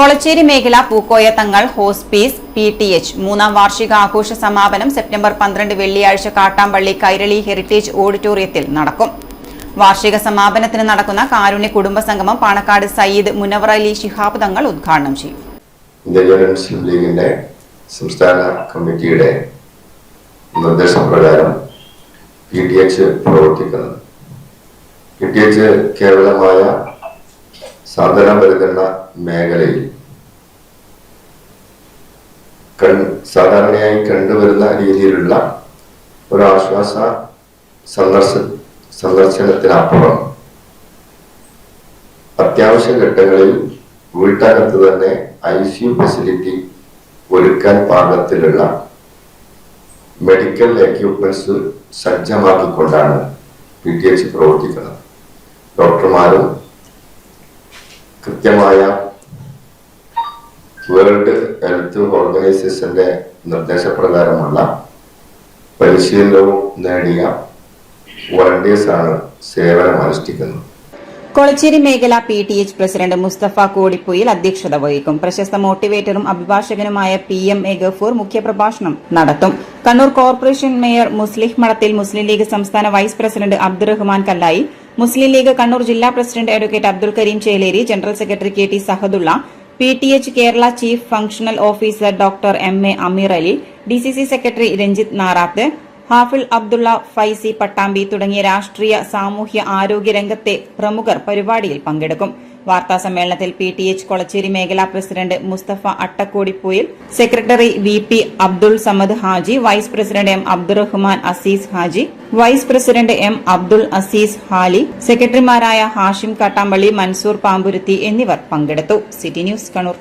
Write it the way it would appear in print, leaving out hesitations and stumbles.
കൊളച്ചേരി മേഖല Pookoya Thangal hospice PTH മൂന്നാം വാർഷിക ആഘോഷ സമാപനം സെപ്റ്റംബർ 12 വെള്ളിയാഴ്ച കാട്ടാമ്പള്ളി കൈരളി ഹെറിറ്റേജ് ഓഡിറ്റോറിയത്തിൽ നടക്കും. വാർഷിക സമാപനത്തിന് നടക്കുന്ന കാരുണ്യ കുടുംബ സംഗമം പാണക്കാട് സയ്യിദ് മുനവർ അലി ശിഹാബ് തങ്ങൾ ഉദ്ഘാടനം ചെയ്യും. ഇന്ത്യൻ മുസ്ലിം ലീഗിന്റെ സംസ്ഥാന കമ്മിറ്റിയുടെ നിർദ്ദേശപ്രകാരം PTH പ്രവർത്തിക്കുന്നത്. PTH കേവലമായ സാധനപരിതരണ മേഖലയിൽ സാധാരണയായി കണ്ടുവരുന്ന രീതിയിലുള്ള ഒരു ആശ്വാസ സന്ദർശനത്തിനപ്പുറം അത്യാവശ്യ ഘട്ടങ്ങളിൽ വീട്ടകത്ത് തന്നെ ICU ഫെസിലിറ്റി ഒരുക്കാൻ പാകത്തിലുള്ള മെഡിക്കൽ എക്യുപ്മെന്റ്സ് സജ്ജമാക്കിക്കൊണ്ടാണ് PTH പ്രവർത്തിക്കുന്നത്. ഡോക്ടർമാരും കൃത്യമായ വേൾഡ് ഹെൽത്ത് ഓർഗനൈസേഷന്റെ നിർദ്ദേശപ്രകാരമുള്ള പരിശീലനവും നേടിയ വോളണ്ടിയേഴ്സാണ് സേവനം അനുഷ്ഠിക്കുന്നത്. കൊളച്ചേരി മേഖല PTH പ്രസിഡന്റ് മുസ്തഫ കോടിപ്പൊയിൽ അധ്യക്ഷത വഹിക്കും. പ്രശസ്ത മോട്ടിവേറ്ററും അഭിഭാഷകനുമായ PM A ഗഫൂർ മുഖ്യപ്രഭാഷണം നടത്തും. കണ്ണൂർ കോർപ്പറേഷൻ മേയർ മുസ്ലിഹ് മഠത്തിൽ, മുസ്ലിം ലീഗ് സംസ്ഥാന വൈസ് പ്രസിഡന്റ് അബ്ദുറഹ്മാൻ കല്ലായി, മുസ്ലിം ലീഗ് കണ്ണൂർ ജില്ലാ president advocate Abdul Kareem Cheleri, general secretary KT Sahadulla, PTH Kerala chief functional officer doctor MA Ameer Ali, DCC secretary Ranjith Narath, Hafiz Abdulla, Faizy Pattambi തുടങ്ങിയ രാഷ്ട്രീയ, സാമൂഹ്യ, ആരോഗ്യ രംഗത്തെ പ്രമുഖർ പരിപാടിയിൽ പങ്കെടുക്കും. വാർത്താ സമ്മേളനത്തിൽ PTH കൊളച്ചേരി മേഖല president Musthafa Attakkodippoyil, secretary VP Abdul Samad Haji, vice president M Abdurahman Azeez Haji, vice president M Abdul Azeez Hali, സെക്രട്ടറിമാരായ ഹാഷിം കാട്ടാമ്പള്ളി, മൻസൂർ പാമ്പുരുത്തി എന്നിവർ പങ്കെടുത്തു. City news Kannur.